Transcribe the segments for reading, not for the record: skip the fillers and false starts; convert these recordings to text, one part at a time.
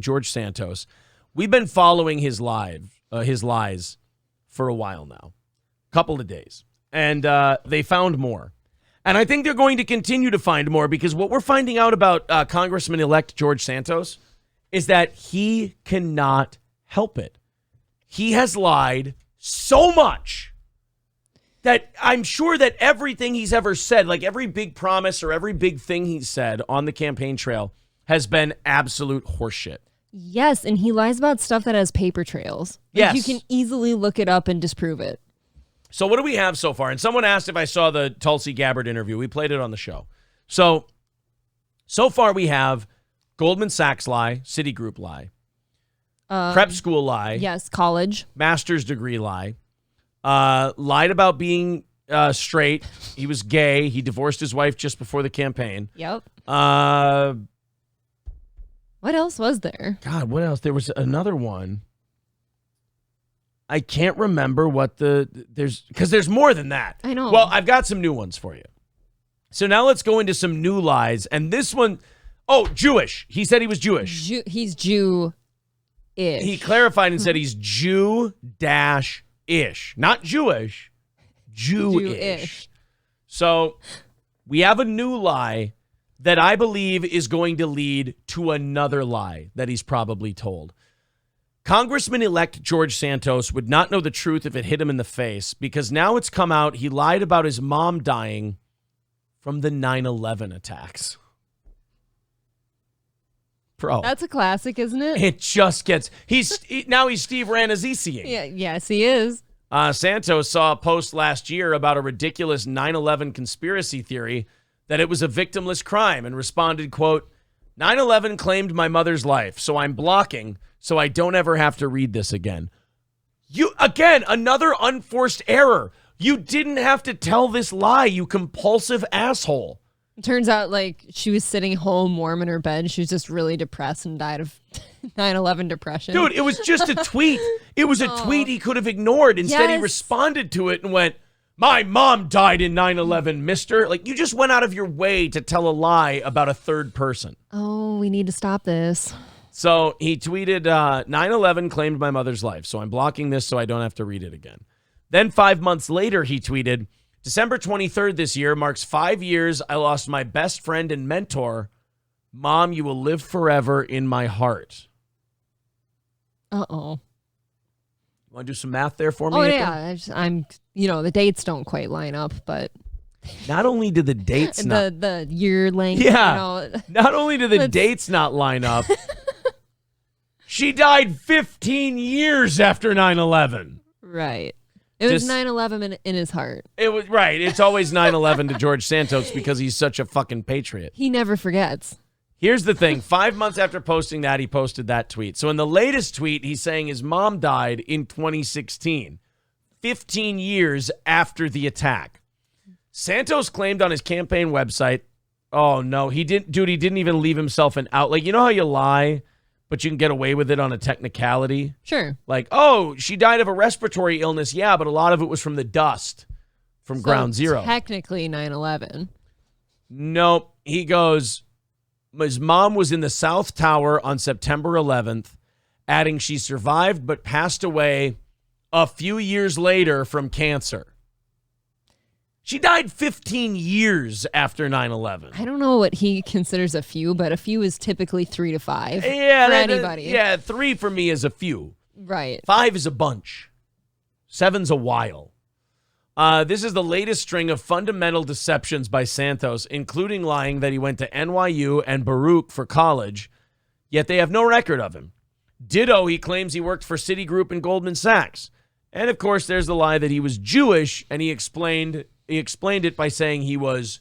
George Santos. We've been following his lies for a while now, couple of days, and they found more. And I think they're going to continue to find more because what we're finding out about Congressman-elect George Santos is that he cannot help it. He has lied so much that I'm sure that everything he's ever said, like every big promise or every big thing he's said on the campaign trail, has been absolute horseshit. Yes, and he lies about stuff that has paper trails. Yes. You can easily look it up and disprove it. So what do we have so far? And someone asked if I saw the Tulsi Gabbard interview. We played it on the show. So far we have Goldman Sachs lie, Citigroup lie, prep school lie. Yes, college. Master's degree lie. Lied about being straight. He was gay. He divorced his wife just before the campaign. Yep. What else was there? God, what else? There was another one. I can't remember what because there's more than that. I know. Well, I've got some new ones for you. So now let's go into some new lies. And this one, Jewish. He said he was Jewish. He's Jew-ish. He clarified and said he's Jew-ish. Not Jewish, Jewish. So we have a new lie that I believe is going to lead to another lie that he's probably told. Congressman-elect George Santos would not know the truth if it hit him in the face because now it's come out he lied about his mom dying from the 9/11 attacks. Bro. That's a classic, isn't it? It just gets... He's Steve Rannazzisiing. Yeah, yes, he is. Santos saw a post last year about a ridiculous 9/11 conspiracy theory that it was a victimless crime and responded, quote, 9/11 claimed my mother's life, so I'm blocking so I don't ever have to read this again. Again, another unforced error. You didn't have to tell this lie, you compulsive asshole. It turns out, she was sitting home warm in her bed. She was just really depressed and died of 9/11 depression. Dude, it was just a tweet. It was a tweet he could have ignored. Instead, he responded to it and went, my mom died in 9/11, mister. You just went out of your way to tell a lie about a third person. Oh, we need to stop this. So he tweeted, 9/11 claimed my mother's life, so I'm blocking this so I don't have to read it again. Then 5 months later, he tweeted, December 23rd this year marks 5 years I lost my best friend and mentor. Mom, you will live forever in my heart. Uh-oh. You want to do some math there for me? Oh, April? yeah. The dates don't quite line up, but... Not only do the dates not... The year length. Yeah. Not only do the dates not line up, she died 15 years after 9/11. Right. It was 9/11 in his heart. It was right. It's always 9/11 to George Santos because he's such a fucking patriot. He never forgets. Here's the thing. 5 months after posting that, he posted that tweet. So in the latest tweet, he's saying his mom died in 2016, 15 years after the attack. Santos claimed on his campaign website, oh, no, he didn't even leave himself an out. You know how you lie, but you can get away with it on a technicality? Sure. She died of a respiratory illness. Yeah, but a lot of it was from the dust from Ground Zero. Technically 9/11. Nope. He goes, his mom was in the South Tower on September 11th, adding she survived but passed away a few years later from cancer. She died 15 years after 9/11. I don't know what he considers a few, but a few is typically 3 to 5 for anybody. Yeah, 3 for me is a few. Right. 5 is a bunch. 7's a while. This is the latest string of fundamental deceptions by Santos, including lying that he went to NYU and Baruch for college, yet they have no record of him. Ditto, he claims he worked for Citigroup and Goldman Sachs. And, of course, there's the lie that he was Jewish, and he explained it by saying he was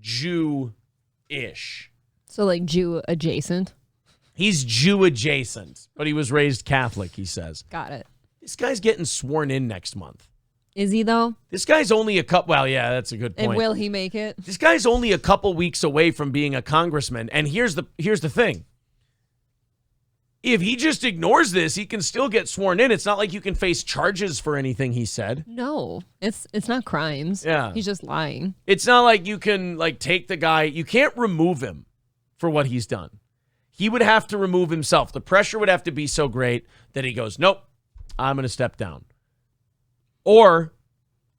Jew-ish. So, Jew adjacent? He's Jew adjacent, but he was raised Catholic, he says. Got it. This guy's getting sworn in next month. Is he, though? This guy's only a couple... Well, yeah, that's a good point. And will he make it? This guy's only a couple weeks away from being a congressman. And here's the thing. If he just ignores this, he can still get sworn in. It's not like you can face charges for anything he said. No, it's not crimes. Yeah. He's just lying. It's not like you can take the guy. You can't remove him for what he's done. He would have to remove himself. The pressure would have to be so great that he goes, nope, I'm going to step down. Or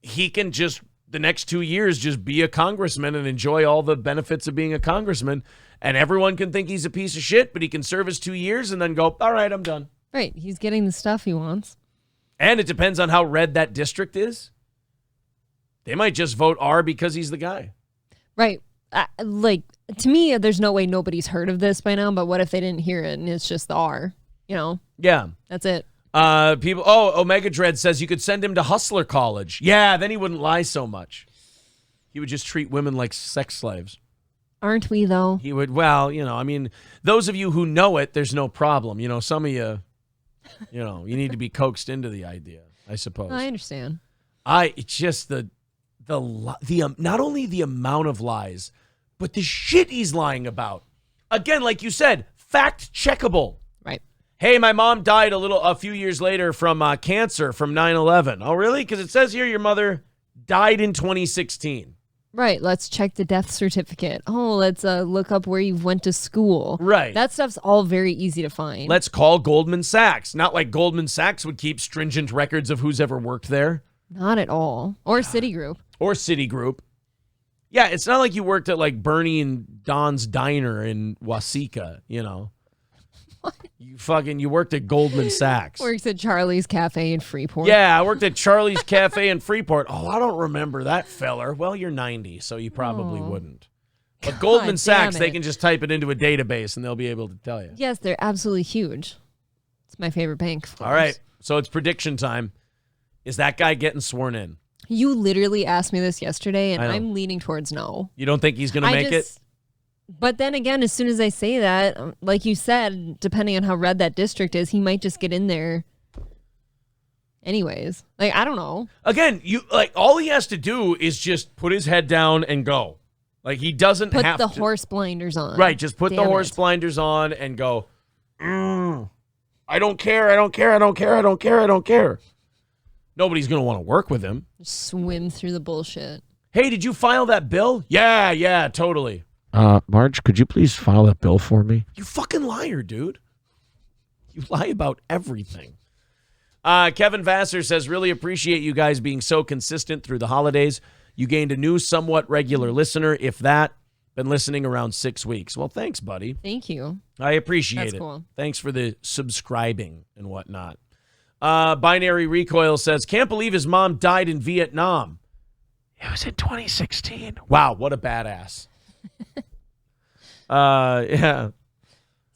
he can just, the next 2 years, just be a congressman and enjoy all the benefits of being a congressman. And everyone can think he's a piece of shit, but he can serve his 2 years and then go, all right, I'm done. Right. He's getting the stuff he wants. And it depends on how red that district is. They might just vote R because he's the guy. Right. To me, there's no way nobody's heard of this by now, but what if they didn't hear it and it's just the R? Yeah. That's it. Omega Dread says you could send him to Hustler College. Yeah, then he wouldn't lie so much. He would just treat women like sex slaves. Aren't we, though? He would, those of you who know it, there's no problem. Some of you, you need to be coaxed into the idea, I suppose. I understand. It's just the not only the amount of lies, but the shit he's lying about. Again, like you said, fact checkable. Right. Hey, my mom died a few years later from cancer from 9/11. Oh, really? Because it says here your mother died in 2016. Right. Let's check the death certificate. Oh, let's look up where you went to school. Right. That stuff's all very easy to find. Let's call Goldman Sachs. Not like Goldman Sachs would keep stringent records of who's ever worked there. Not at all. Or Citigroup. Yeah, it's not like you worked at like Bernie and Don's Diner in Waseca, What? You worked at Goldman Sachs. Works at Charlie's Cafe in Freeport. Yeah, I worked at Charlie's Cafe in Freeport. Oh, I don't remember that feller. Well, you're 90, so you probably wouldn't. But Goldman Sachs, they can just type it into a database and they'll be able to tell you. Yes, they're absolutely huge. It's my favorite bank. All right, so it's prediction time. Is that guy getting sworn in? You literally asked me this yesterday, and I'm leaning towards no. You don't think he's going to make it? But then again, as soon as I say that, like you said, depending on how red that district is, he might just get in there anyways. Like, I don't know. Again, all he has to do is just put his head down and go. Like, he doesn't have to. Put the horse blinders on. Right, just put the horse blinders on and go, I don't care, I don't care, I don't care, I don't care, I don't care. Nobody's going to want to work with him. Swim through the bullshit. Hey, did you file that bill? Yeah, totally. Marge, could you please file that bill for me? You fucking liar, dude. You lie about everything. Kevin Vassar says, really appreciate you guys being so consistent through the holidays. You gained a new, somewhat regular listener, if that. Been listening around 6 weeks. Well, thanks, buddy. Thank you. I appreciate it. That's cool. Thanks for the subscribing and whatnot. Binary Recoil says, can't believe his mom died in Vietnam. It was in 2016. Wow, what a badass. Yeah.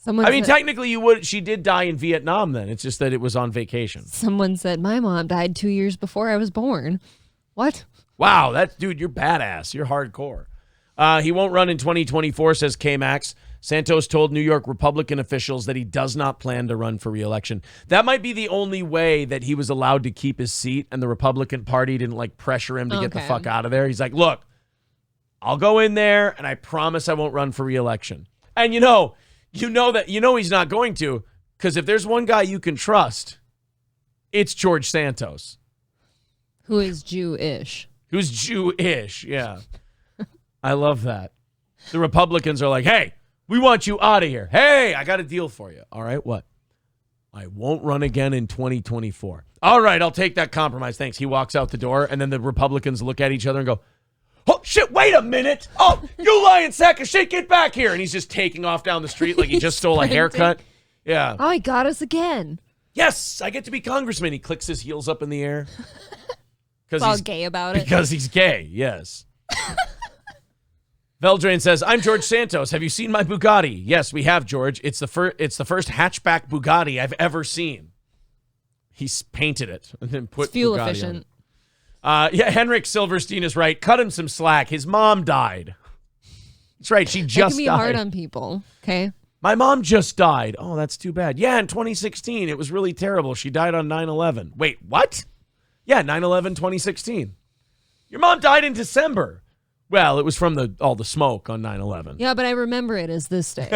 Technically she did die in Vietnam then. It's just that it was on vacation. Someone said, my mom died 2 years before I was born. What? Wow, dude, you're badass. You're hardcore. He won't run in 2024, says K-Max. Santos told New York Republican officials that he does not plan to run for re-election. That might be the only way that he was allowed to keep his seat and the Republican Party didn't pressure him to get the fuck out of there. He's like, look, I'll go in there and I promise I won't run for re-election. And you know he's not going to, because if there's one guy you can trust, it's George Santos. Who is Jewish. Who's Jewish, yeah. I love that. The Republicans are like, hey, we want you out of here. Hey, I got a deal for you. All right, what? I won't run again in 2024. All right, I'll take that compromise. Thanks. He walks out the door, and then the Republicans look at each other and go, oh, shit, wait a minute. Oh, you lying sack of shit, get back here. And he's just taking off down the street like he just stole a haircut. Yeah. Oh, he got us again. Yes, I get to be congressman. He clicks his heels up in the air. He's all gay about it. Because he's gay, yes. Veldrain says, I'm George Santos. Have you seen my Bugatti? Yes, we have, George. It's the first hatchback Bugatti I've ever seen. He's painted it and then put fuel Bugatti efficient. On it. Henrik Silverstein is right. Cut him some slack. His mom died. That's right. She just died. It can be hard on people, okay? My mom just died. Oh, that's too bad. Yeah, in 2016. It was really terrible. She died on 9/11. Wait, what? Yeah, 9/11, 2016. Your mom died in December. Well, it was from all the smoke on 9/11. Yeah, but I remember it as this day.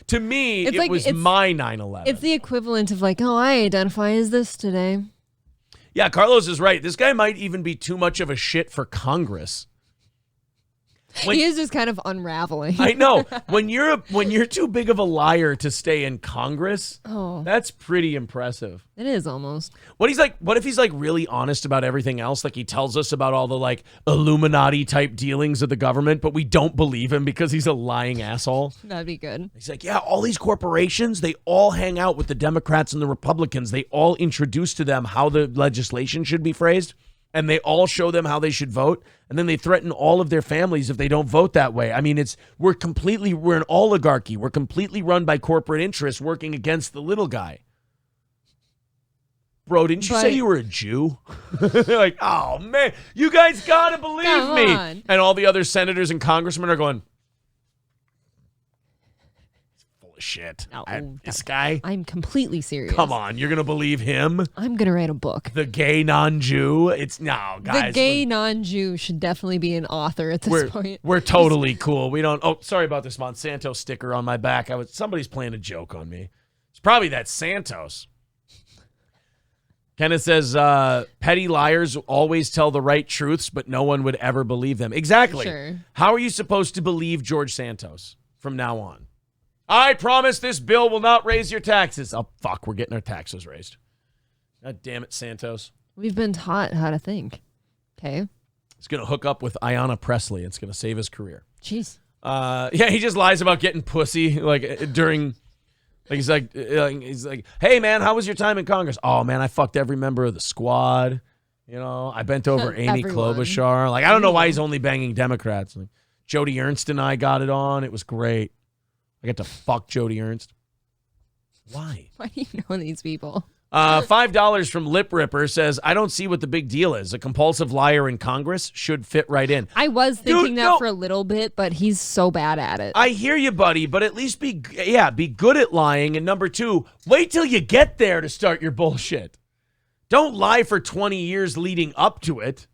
To me, it was my 9/11. It's the equivalent of I identify as this today. Yeah, Carlos is right. This guy might even be too much of a shit for Congress. He is just kind of unraveling. I know. When you're too big of a liar to stay in Congress, that's pretty impressive. It is almost. What if he's like really honest about everything else? Like he tells us about all the like Illuminati type dealings of the government, but we don't believe him because he's a lying asshole. That'd be good. He's like, yeah, all these corporations, they all hang out with the Democrats and the Republicans. They all introduce to them how the legislation should be phrased. And they all show them how they should vote, and then they threaten all of their families if they don't vote that way. I mean, we're an oligarchy. We're completely run by corporate interests working against the little guy. Bro, didn't you say you were a Jew? They're like, oh, man, you guys got to believe me. On. And all the other senators and congressmen are going, shit. No, this guy? I'm completely serious. Come on, you're going to believe him? I'm going to write a book. The gay non-Jew? No, guys. The gay non-Jew should definitely be an author at this point. We're totally cool. We don't... Oh, sorry about this Monsanto sticker on my back. Somebody's playing a joke on me. It's probably that Santos. Kenneth says, petty liars always tell the right truths, but no one would ever believe them. Exactly. Sure. How are you supposed to believe George Santos from now on? I promise this bill will not raise your taxes. Oh, fuck, we're getting our taxes raised. God damn it, Santos. We've been taught how to think. Okay. He's going to hook up with Ayanna Presley. It's going to save his career. Jeez. Yeah, he just lies about getting pussy, like, during... Like, he's like, hey, man, how was your time in Congress? Oh, man, I fucked every member of the squad. You know, I bent over Amy Klobuchar. Like, I don't know why he's only banging Democrats. Like, Joni Ernst and I got it on. It was great. I got to fuck Joni Ernst. Why? Why do you know these people? $5 from Lip Ripper says, I don't see what the big deal is. A compulsive liar in Congress should fit right in. I was thinking for a little bit, but he's so bad at it. I hear you, buddy, but at least be good at lying. And number two, wait till you get there to start your bullshit. Don't lie for 20 years leading up to it.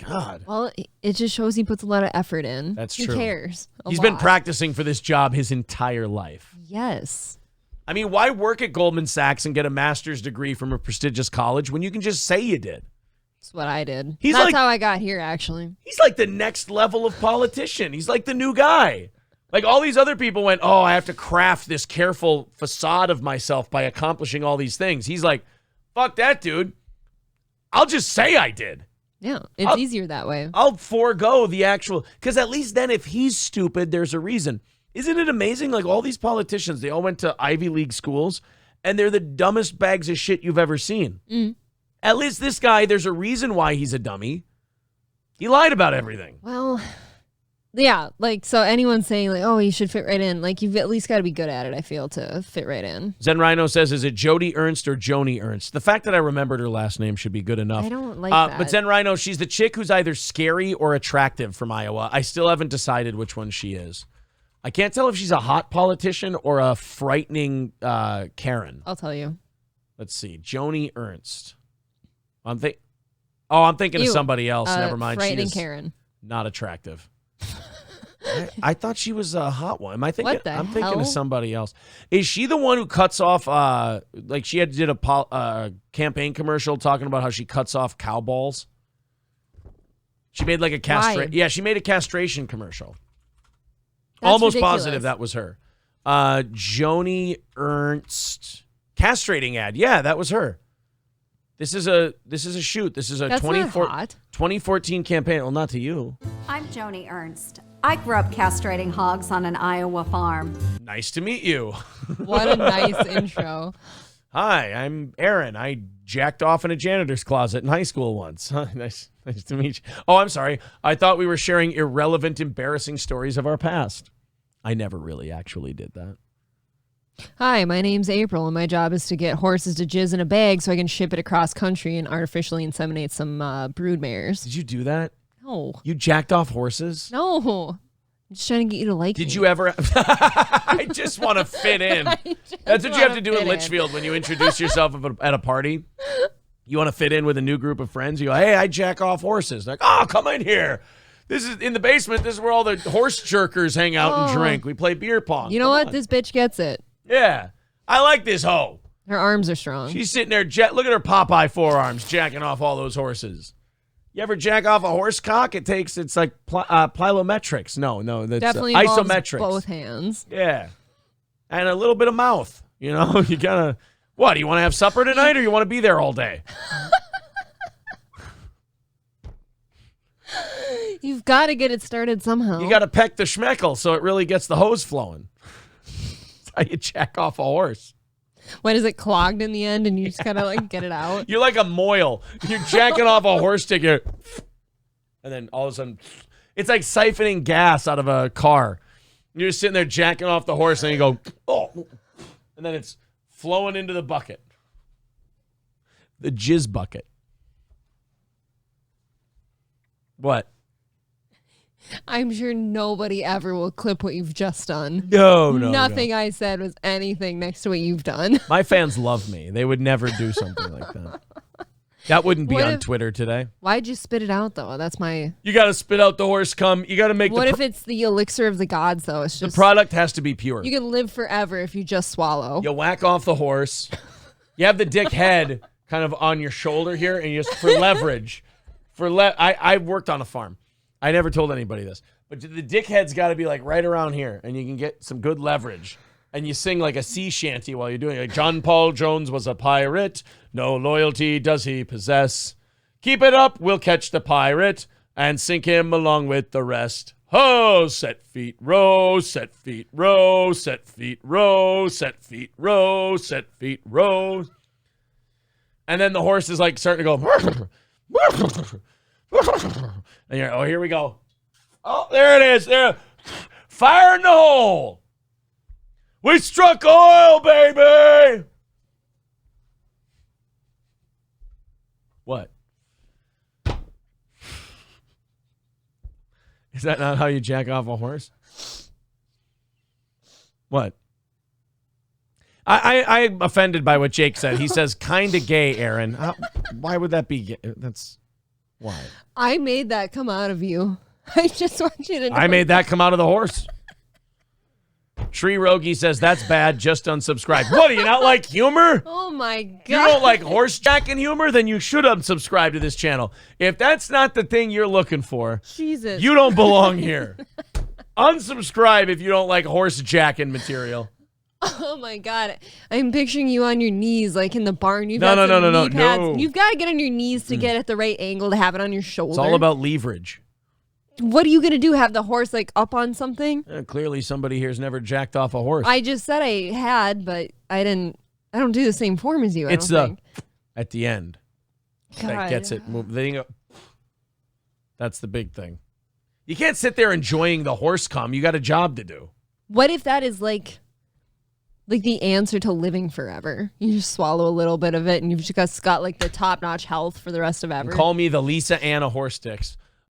God. Well, it just shows he puts a lot of effort in. That's true. He cares. He's been practicing for this job his entire life. Yes. I mean, why work at Goldman Sachs and get a master's degree from a prestigious college when you can just say you did? That's what I did. That's how I got here, actually. He's like the next level of politician. He's like the new guy. Like all these other people went, oh, I have to craft this careful facade of myself by accomplishing all these things. He's like, fuck that, dude. I'll just say I did. Yeah, it's easier that way. I'll forego the actual, because at least then if he's stupid, there's a reason. Isn't it amazing? Like all these politicians, they all went to Ivy League schools, and they're the dumbest bags of shit you've ever seen. Mm. At least this guy, there's a reason why he's a dummy. He lied about everything. Well, yeah, like, so anyone saying, like, oh, he should fit right in, like, you've at least got to be good at it, I feel, to fit right in. Zen Rhino says, is it Joni Ernst or Joni Ernst? The fact that I remembered her last name should be good enough. I don't like that. But Zen Rhino, she's the chick who's either scary or attractive from Iowa. I still haven't decided which one she is. I can't tell if she's a hot politician or a frightening Karen. I'll tell you. Let's see. Joni Ernst. I'm thinking of somebody else. Never mind. Frightening Karen. Not attractive. I thought she was a hot one. Am I thinking? I'm thinking of somebody else. Is she the one who cuts off? Like she did a campaign commercial talking about how she cuts off cow balls. She made like a castration. Yeah, she made a castration commercial. That's almost ridiculous. positive that was her. Joni Ernst castrating ad. Yeah, that was her. This is a shoot. This is a 2014 campaign. Well, not to you. I'm Joni Ernst. I grew up castrating hogs on an Iowa farm. Nice to meet you. What a nice intro. Hi, I'm Aaron. I jacked off in a janitor's closet in high school once. Nice to meet you. Oh, I'm sorry. I thought we were sharing irrelevant, embarrassing stories of our past. I never really actually did that. Hi, my name's April, and my job is to get horses to jizz in a bag so I can ship it across country and artificially inseminate some brood mares. Did you do that? No. You jacked off horses? No. I'm just trying to get you to like me. Did you ever? I just want to fit in. That's what you have to do in Litchfield when you introduce yourself at a party. You want to fit in with a new group of friends. You go, hey, I jack off horses. Like, oh, come in here. This is in the basement. This is where all the horse jerkers hang out and drink. We play beer pong. You know what? This bitch gets it. Yeah. I like this hoe. Her arms are strong. She's sitting there. Look at her Popeye forearms jacking off all those horses. You ever jack off a horse cock? It's like plyometrics. No, that's Definitely involves isometrics. both hands. Yeah. And a little bit of mouth. You know, you gotta. What, do you want to have supper tonight or you want to be there all day? You've got to get it started somehow. You got to peck the schmeckle so it really gets the hose flowing. That's how you jack off a horse. When is it clogged in the end and you just gotta like get it out? You're like a moil. You're jacking off a horse ticket. And then all of a sudden, it's like siphoning gas out of a car. You're just sitting there jacking off the horse and you go, oh. And then it's flowing into the bucket. The jizz bucket. What? I'm sure nobody ever will clip what you've just done. No. Nothing I said was anything next to what you've done. My fans love me. They would never do something like that. That wouldn't be What on if- Twitter today. Why'd you spit it out though? That's my. You got to spit out the horse cum. You got to make What the, if it's the elixir of the gods though? It's the just product has to be pure. you can live forever if you just swallow. You whack off the horse. You have the dick head kind of on your shoulder here, and you just for leverage. I worked on a farm. I never told anybody this, but the dick head's got to be like right around here, and you can get some good leverage. And you sing like a sea shanty while you're doing it. Like John Paul Jones was a pirate. No loyalty does he possess. Keep it up, we'll catch the pirate and sink him along with the rest. Ho, set feet, row, set feet, row, set feet, row, set feet, row, set feet, row. And then the horse is like starting to go. And you're, oh, here we go. Oh, there it is. There. Fire in the hole. We struck oil, baby. What? Is that not how you jack off a horse? What? I'm offended by what Jake said. He says, kind of gay, Aaron. Why would that be gay? That's why. I made that come out of you. I just want you to know. I made that come out of the horse. Tree Rogie says, that's bad. Just unsubscribe. What, do you not like humor? Oh my god. You don't like horse jacking humor? Then you should unsubscribe to this channel. If that's not the thing you're looking for, Jesus. you don't belong here. Unsubscribe if you don't like horse jacking material. Oh my god. I'm picturing you on your knees like in the barn. You've No, got no, some no, knee pads. no. You've got to get on your knees to get at the right angle to have it on your shoulder. It's all about leverage. What are you going to do? Have the horse like up on something? Clearly somebody here's never jacked off a horse. I just said I had, but I don't do the same form as you. It's I don't think. at the end that God. gets it moving. That's the big thing. You can't sit there enjoying the horse cum. You got a job to do. What if that is like the answer to living forever? You just swallow a little bit of it and you've just got like the top-notch health for the rest of ever. Call me the Lisa Anna horse sticks.